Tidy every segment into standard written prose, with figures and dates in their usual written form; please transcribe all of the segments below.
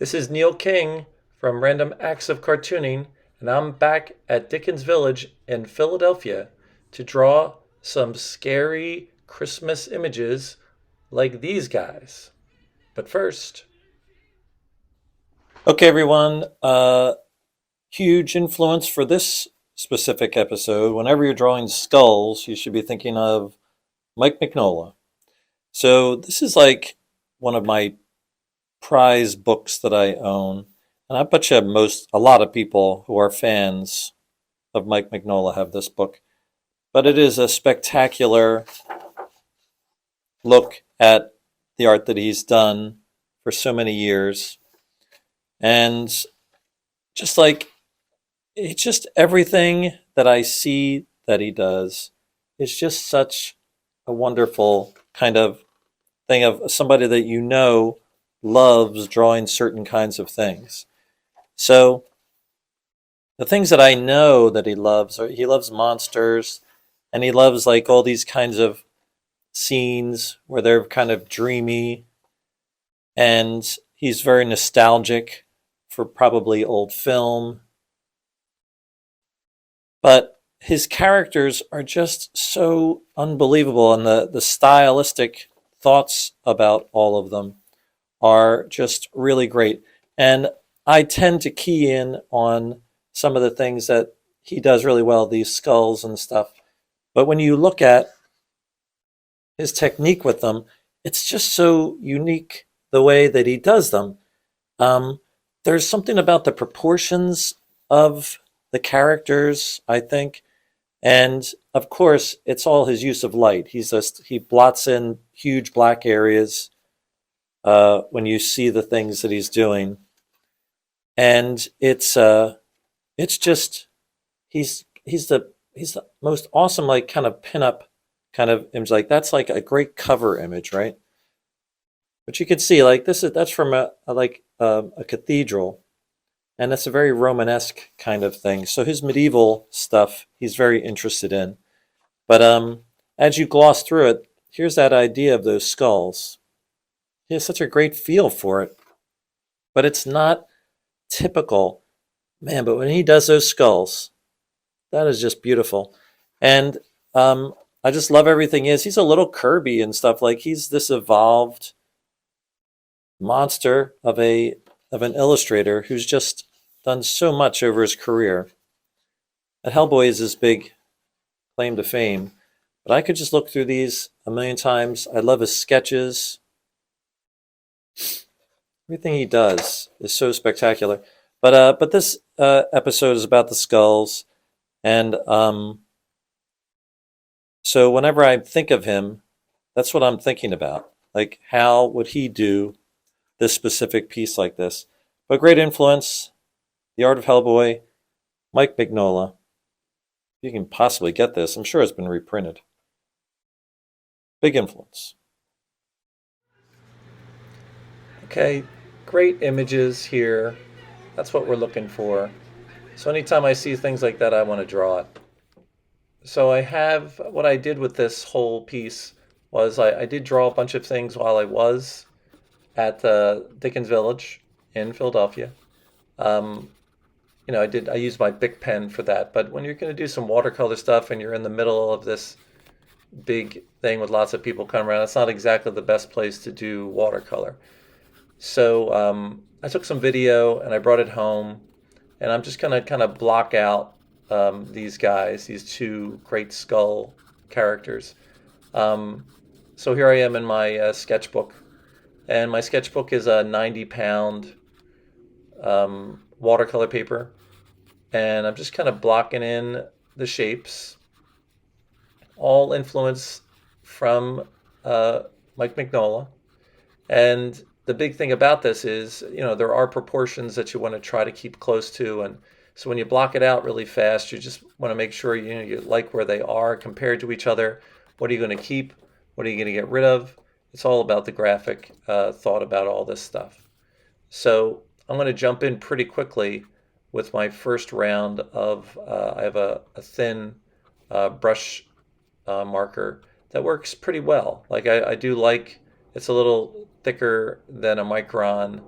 This is Neil King from Random Acts of Cartooning, and I'm back at Dickens Village in Philadelphia to draw some scary Christmas images like these guys. But first, okay, everyone, huge influence for this specific episode. Whenever you're drawing skulls, you should be thinking of Mike Mignola. So, this is like one of my prize books that I own. And I bet you a lot of people who are fans of Mike Mignola have this book. But it is a spectacular look at the art that he's done for so many years. And just like, it's just everything that I see that he does is just such a wonderful kind of thing of somebody that you know loves drawing certain kinds of things. So the things that I know that he loves are he loves monsters, and he loves like all these kinds of scenes where they're kind of dreamy, and he's very nostalgic for probably old film. But his characters are just so unbelievable, and the stylistic thoughts about all of them are just really great. And I tend to key in on some of the things that he does really well, these skulls and stuff. But when you look at his technique with them, it's just so unique the way that he does them. Um, there's something about the proportions of the characters, I think. And of course, it's all his use of light. He blots in huge black areas when you see the things that he's doing, and it's just he's the most awesome like kind of pinup kind of image. Like that's like a great cover image, right? But you can see like that's from a cathedral, and it's a very Romanesque kind of thing. So his medieval stuff he's very interested in. But as you gloss through it, here's that idea of those skulls. He has such a great feel for it, but it's not typical. Man, but when he does those skulls, that is just beautiful. And I just love everything is. He's a little Kirby and stuff. Like he's this evolved monster of an illustrator who's just done so much over his career. And Hellboy is his big claim to fame. But I could just look through these a million times. I love his sketches. Everything he does is so spectacular. But this episode is about the skulls, and so whenever I think of him, that's what I'm thinking about. Like, how would he do this specific piece like this? But great influence, The Art of Hellboy, Mike Mignola. You can possibly get this. I'm sure it's been reprinted. Big influence. Okay, great images here. That's what we're looking for. So anytime I see things like that, I want to draw it. So I have, what I did with this whole piece was I did draw a bunch of things while I was at the Dickens Village in Philadelphia. Um, I used my Bic pen for that. But when you're going to do some watercolor stuff and you're in the middle of this big thing with lots of people coming around, it's not exactly the best place to do watercolor. So I took some video and I brought it home, and I'm just gonna kind of block out these guys, these two great skull characters. Um, so here I am in my sketchbook, and my sketchbook is a 90-pound watercolor paper, and I'm just kind of blocking in the shapes, all influence from Mike Mignola. And the big thing about this is, there are proportions that you want to try to keep close to. And so when you block it out really fast, you just want to make sure you like where they are compared to each other. What are you going to keep? What are you going to get rid of? It's all about the graphic thought about all this stuff. So I'm going to jump in pretty quickly with my first round of, I have a thin brush marker that works pretty well. Like I do like, it's a little thicker than a micron,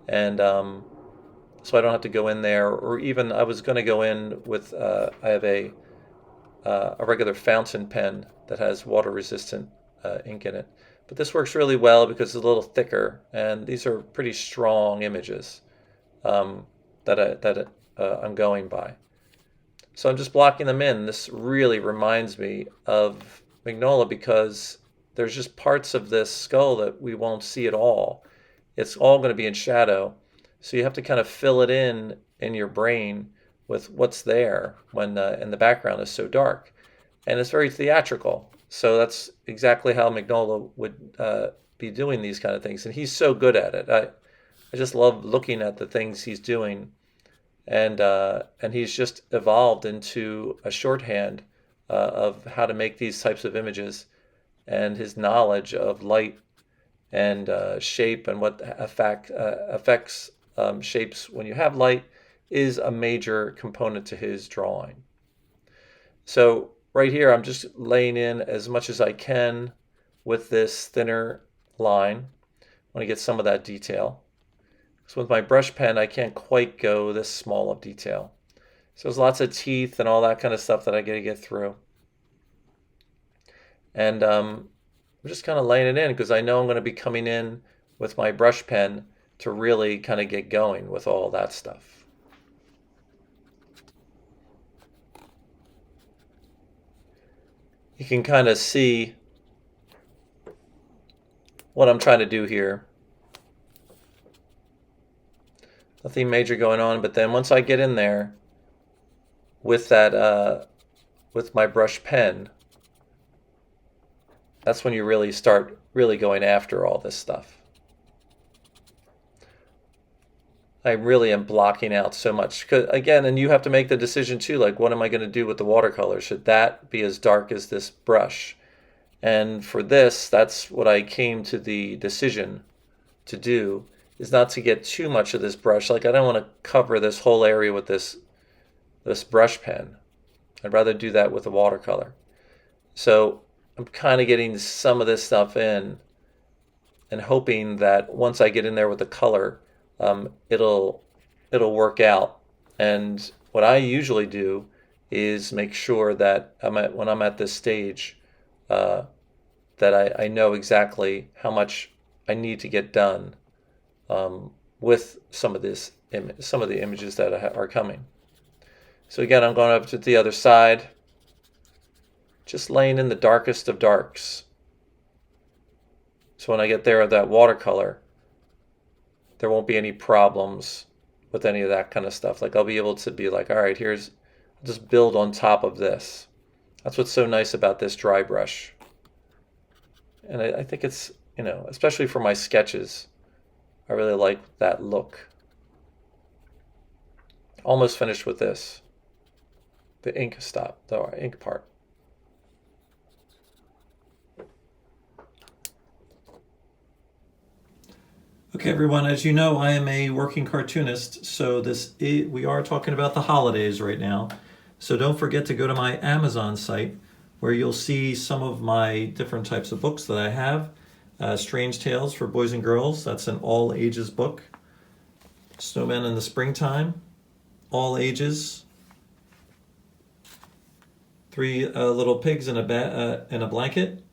And so I don't have to go in there, or even I was going to go in with, I have a regular fountain pen that has water resistant ink in it. But this works really well because it's a little thicker, and these are pretty strong images um, that I'm going by. So I'm just blocking them in. This really reminds me of Mignola because there's just parts of this skull that we won't see at all. It's all going to be in shadow. So you have to kind of fill it in your brain with what's there when and the background is so dark. And it's very theatrical. So that's exactly how Mignola would be doing these kind of things. And he's so good at it. I just love looking at the things he's doing, and he's just evolved into a shorthand of how to make these types of images, and his knowledge of light and shape and what affects shapes when you have light is a major component to his drawing. So right here, I'm just laying in as much as I can with this thinner line. I want to get some of that detail. So with my brush pen, I can't quite go this small of detail. So there's lots of teeth and all that kind of stuff that I got to get through. And I'm just kind of laying it in because I know I'm going to be coming in with my brush pen to really kind of get going with all that stuff. You can kind of see what I'm trying to do here. Nothing major going on, but then once I get in there with that, with my brush pen, that's when you really start really going after all this stuff. I really am blocking out so much. 'Cause again, and you have to make the decision too, like what am I going to do with the watercolor? Should that be as dark as this brush? And for this, that's what I came to the decision to do, is not to get too much of this brush. Like I don't want to cover this whole area with this brush pen. I'd rather do that with a watercolor. So I'm kind of getting some of this stuff in and hoping that once I get in there with the color, it'll work out. And what I usually do is make sure that when I'm at this stage, that I know exactly how much I need to get done with some of the images that are coming. So again, I'm going up to the other side, just laying in the darkest of darks. So when I get there with that watercolor, there won't be any problems with any of that kind of stuff. Like I'll be able to be like, all right, I'll just build on top of this. That's what's so nice about this dry brush. And I think it's, especially for my sketches, I really like that look. Almost finished with this. The ink part. Okay, everyone, as you know, I am a working cartoonist, so we are talking about the holidays right now. So don't forget to go to my Amazon site where you'll see some of my different types of books that I have. Strange Tales for Boys and Girls, that's an all ages book. Snowmen in the Springtime, all ages. 3 little pigs in a blanket.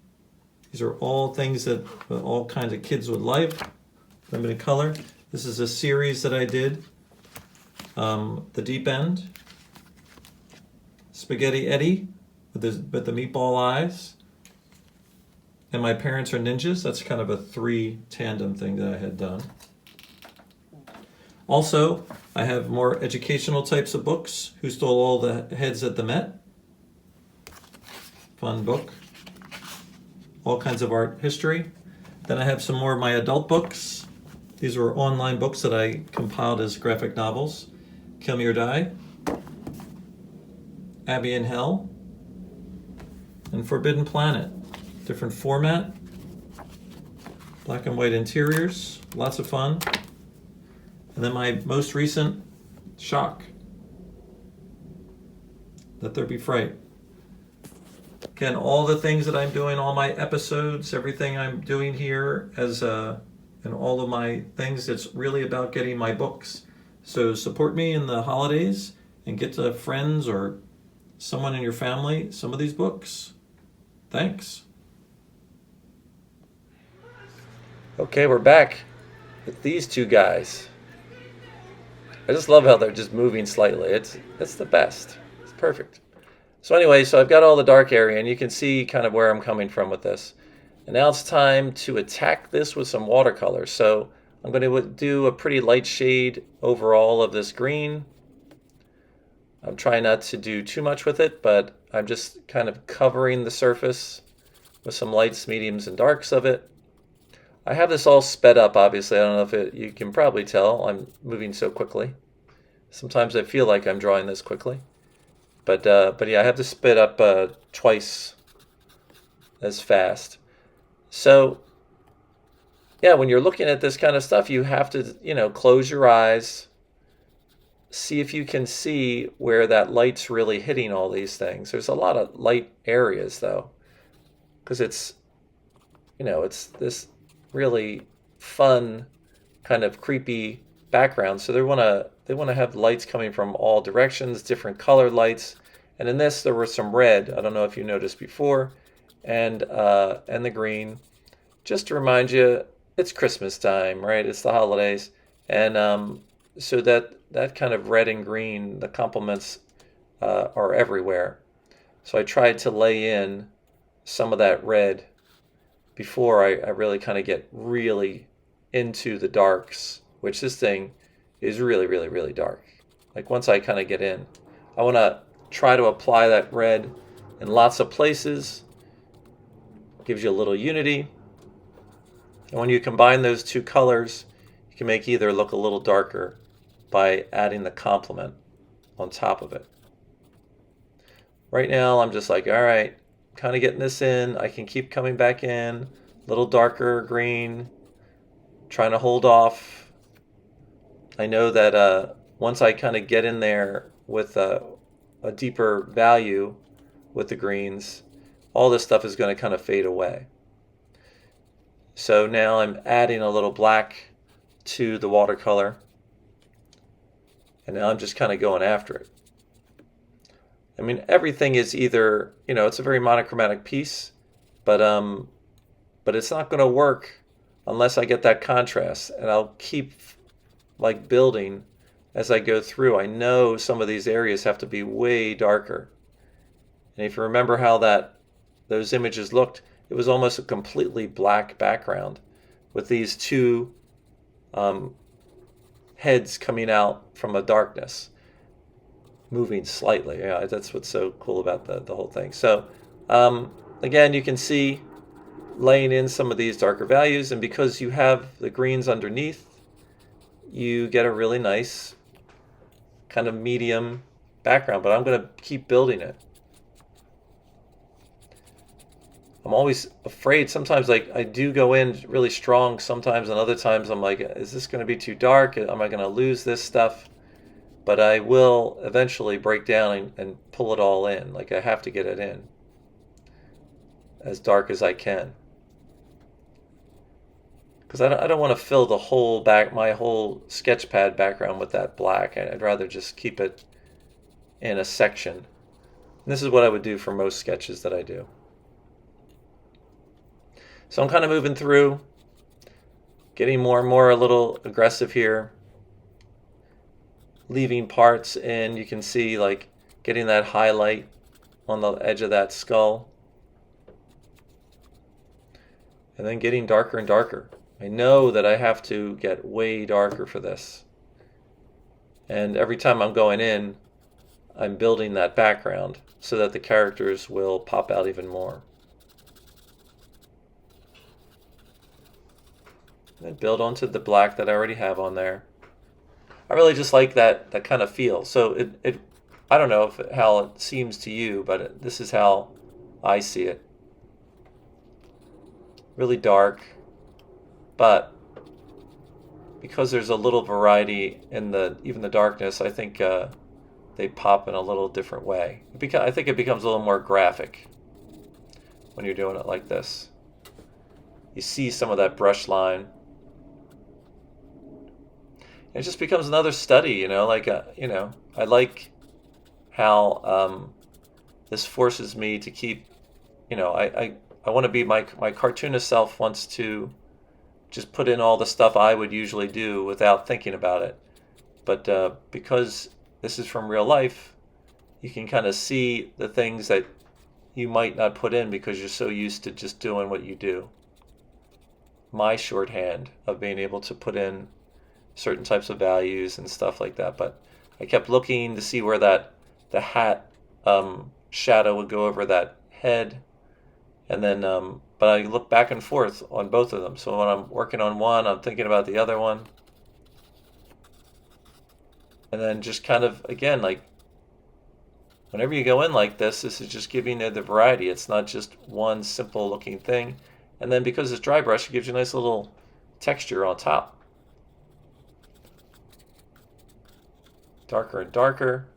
These are all things that all kinds of kids would like. Limited color. This is a series that I did. The Deep End. Spaghetti Eddie with the meatball eyes. And My Parents Are Ninjas. That's kind of a 3 tandem thing that I had done. Also, I have more educational types of books. Who Stole All the Heads at the Met? Fun book. All kinds of art history. Then I have some more of my adult books. These were online books that I compiled as graphic novels. Kill Me or Die, Abbey in Hell, and Forbidden Planet. Different format, black and white interiors, lots of fun. And then my most recent, Shock, Let There Be Fright. Again, all the things that I'm doing, all my episodes, everything I'm doing here as and all of my things. It's really about getting my books. So support me in the holidays and get to friends or someone in your family some of these books. Thanks. Okay, we're back with these two guys. I just love how they're just moving slightly. It's the best. It's perfect. So anyway, so I've got all the dark area, and you can see kind of where I'm coming from with this. And now it's time to attack this with some watercolor. So I'm going to do a pretty light shade overall of this green. I'm trying not to do too much with it, but I'm just kind of covering the surface with some lights, mediums, and darks of it. I have this all sped up, obviously. I don't know if you can probably tell I'm moving so quickly. Sometimes I feel like I'm drawing this quickly. But yeah, I have to sped up twice as fast. So yeah, when you're looking at this kind of stuff, you have to, close your eyes, see if you can see where that light's really hitting all these things. There's a lot of light areas though, because it's this really fun kind of creepy background. So they want to have lights coming from all directions, different colored lights. And in this, there was some red. I don't know if you noticed before, and the green, just to remind you, it's Christmas time, right? It's the holidays, and so that kind of red and green, the complements are everywhere. So I tried to lay in some of that red before I really kind of get really into the darks, which this thing is really, really, really dark. Like once I kind of get in, I want to try to apply that red in lots of places. Gives you a little unity. And when you combine those two colors, you can make either look a little darker by adding the complement on top of it. Right now, I'm just like, all right, kind of getting this in. I can keep coming back in, a little darker green, trying to hold off. I know that once I kind of get in there with a deeper value with the greens, all this stuff is going to kind of fade away. So now I'm adding a little black to the watercolor, and now I'm just kind of going after it. I mean, everything is either, it's a very monochromatic piece, but it's not going to work unless I get that contrast, and I'll keep like building as I go through. I know some of these areas have to be way darker. And if you remember how those images looked, it was almost a completely black background with these two heads coming out from a darkness, moving slightly. Yeah, that's what's so cool about the whole thing. So again, you can see laying in some of these darker values, and because you have the greens underneath, you get a really nice kind of medium background, but I'm going to keep building it. I'm always afraid. Sometimes I do go in really strong sometimes, and other times I'm like, is this going to be too dark? Am I going to lose this stuff? But I will eventually break down and pull it all in. Like I have to get it in as dark as I can. Because I don't want to fill the whole my whole sketch pad background with that black. I'd rather just keep it in a section. And this is what I would do for most sketches that I do. So I'm kind of moving through, getting more and more a little aggressive here, leaving parts in. You can see like getting that highlight on the edge of that skull, and then getting darker and darker. I know that I have to get way darker for this. And every time I'm going in, I'm building that background so that the characters will pop out even more. And build onto the black that I already have on there. I really just like that kind of feel. So it I don't know how it seems to you, but this is how I see it. Really dark, but because there's a little variety in even the darkness, I think they pop in a little different way. I think it becomes a little more graphic when you're doing it like this. You see some of that brush line. It just becomes another study, I like how this forces me to keep, I want to be my cartoonist self wants to just put in all the stuff I would usually do without thinking about it. But because this is from real life, you can kind of see the things that you might not put in because you're so used to just doing what you do. My shorthand of being able to put in certain types of values and stuff like that. But I kept looking to see where the hat shadow would go over that head, and then but I look back and forth on both of them. So when I'm working on one, I'm thinking about the other one, and then just kind of again like whenever you go in like this is just giving it the variety. It's not just one simple looking thing. And then because it's dry brush, it gives you a nice little texture on top. Darker and darker.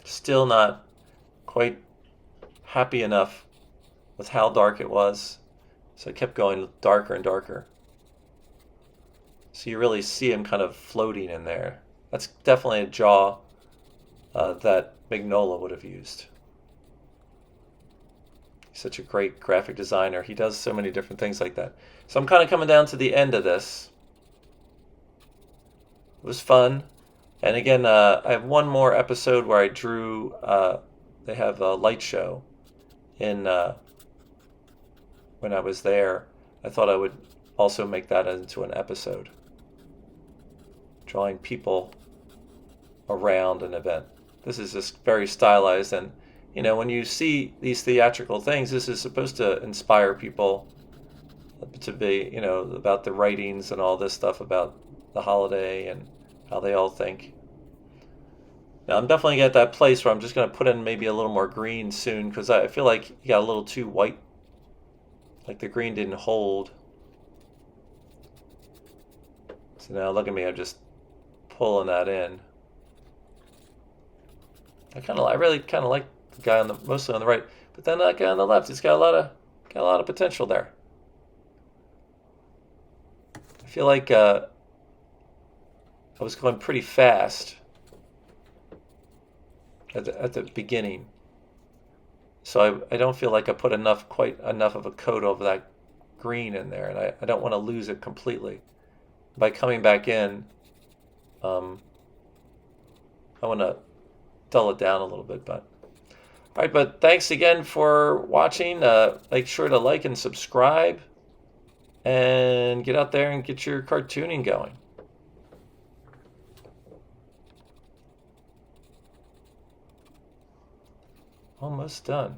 Still not quite happy enough with how dark it was. So I kept going darker and darker. So you really see him kind of floating in there. That's definitely a jaw that Mignola would have used. He's such a great graphic designer. He does so many different things like that. So I'm kind of coming down to the end of this. It was fun. And again, I have one more episode where I drew, they have a light show in when I was there. I thought I would also make that into an episode. Drawing people around an event. This is just very stylized, and when you see these theatrical things, this is supposed to inspire people to be, about the writings and all this stuff about the holiday and how they all think. Now I'm definitely at that place where I'm just going to put in maybe a little more green soon, because I feel like you got a little too white, like the green didn't hold. So now look at me, I'm just pulling that in. I really kind of like the guy mostly on the right, but then that guy on the left, he's got a lot of potential there. I feel like I was going pretty fast at the beginning, so I don't feel like I put quite enough of a coat over that green in there, and I don't want to lose it completely. By coming back in, I want to dull it down a little bit. But all right, but thanks again for watching. Make sure to like and subscribe, and get out there and get your cartooning going. Almost done.